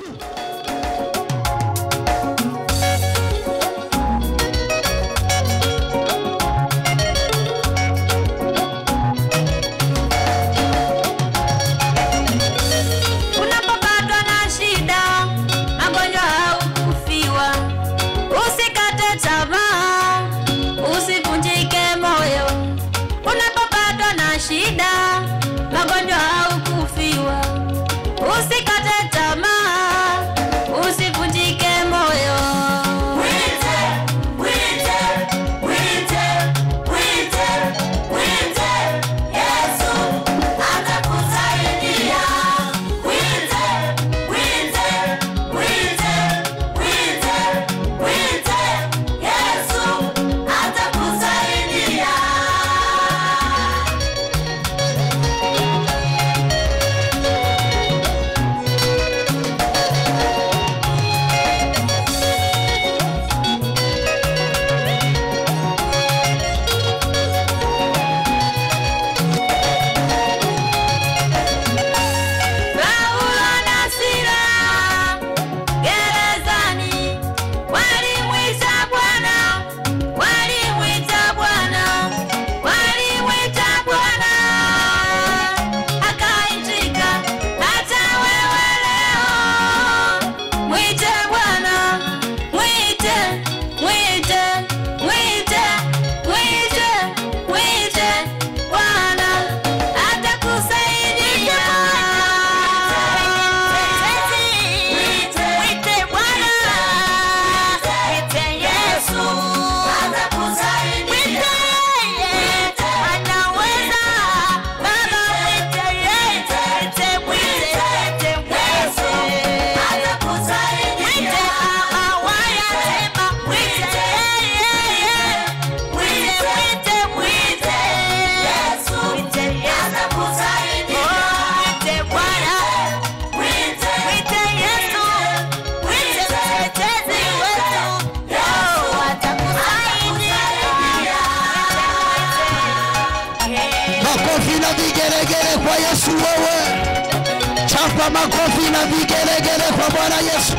Yesu. Unapopatwa na shida, magonjwa au kufiwa, usikate tamaa, usivunjike moyo. Unapopatwa na shida, magonjwa au kufiwa, usikate tamaa, usivunjike moyo. Wite, wite, wite, wite, wite, Yesu atakusaidia. Wite, wite, wite, wite, wite, Yesu atakusaidia. Paulo na Sila gerezani walimwita Bwana, walimwita Bwana, walimwita Bwana, akaitika. Hata wewe leo mwite Bwana, mwite, mwite, mwite, mwite, mwite Bwana, atakusaidia. Mwite Bwana, mwite Yesu atakusaidia. Anaweza Baba, mwite Yesu, mwite Yesu atakusaidia. Mwite Baba wayasema, mwite yeye, mwite Yesu, mwite atakusaidia. Mwite Bwana, mwite Yesu, mwite mtetezi wetu, atakusaidia. Makofi na vigelegele kwa Yesu wewe. Chapa makofi na vigelegele kwa Bwana Yesu.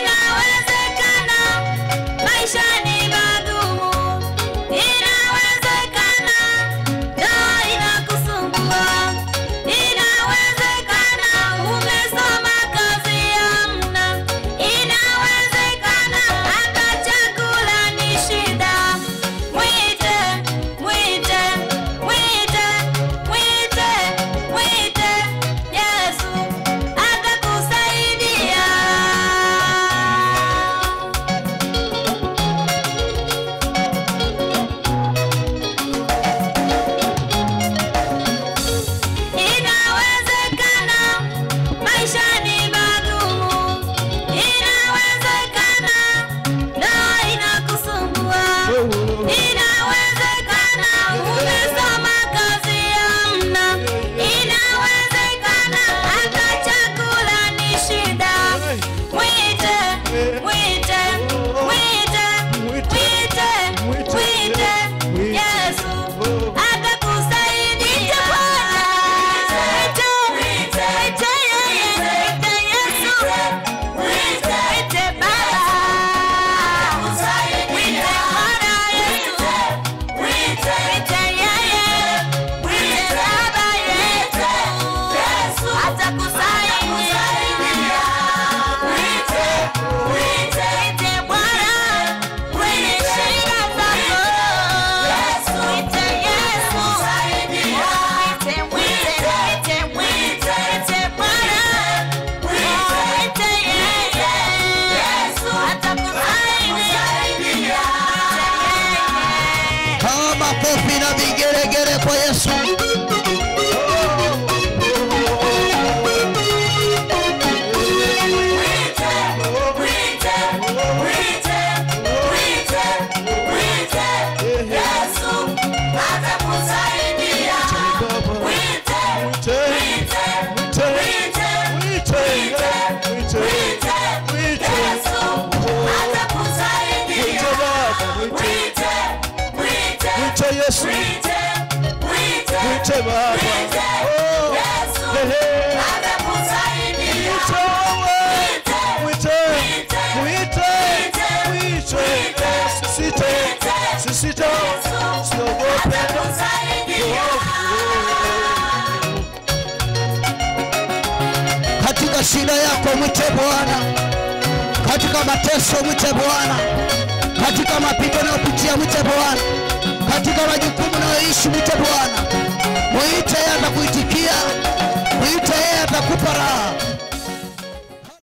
Inawezekana maisha ni magumu, inawezekana ndoa inakusumbua, inawezekana umesoma kazi hamna, inawezekana hata chakula ni shida. Mwite, mwite, mwite, mwite, mwite Yesu atakusaidia. Inawezekana maisha ni magumu, inawezekana ndoa inakusumbua, inawezekana umesoma kazi hamna, inawezekana hata chakula ni shida. Mwite, mwite, mwite, mwite, mwite Yesu atakusaidia. Mwite, mwite yeye, mwite Yesu, mwite Baba, mwite Bwana Yesu, mwite yeye, mwite Baba yetu, atakusaidia. Mwite Bwana kwenye shida zako, mwite Yesu, mwite Bwana, mwite yeye, atakusaidia. Kama makofi na vigelegele kwa Yesu. Yesu atakusaidia. Yesu. Mwite Baba. Sisite, siogope. Katika shida yako mwite Bwana. Katika mateso mwite Bwana. Katika mapito unayopitia mwite Bwana. Katika majukumu unayoishi mwite Bwana. Mwite yeye atakuitikia. Mwite yeye atakupa raha.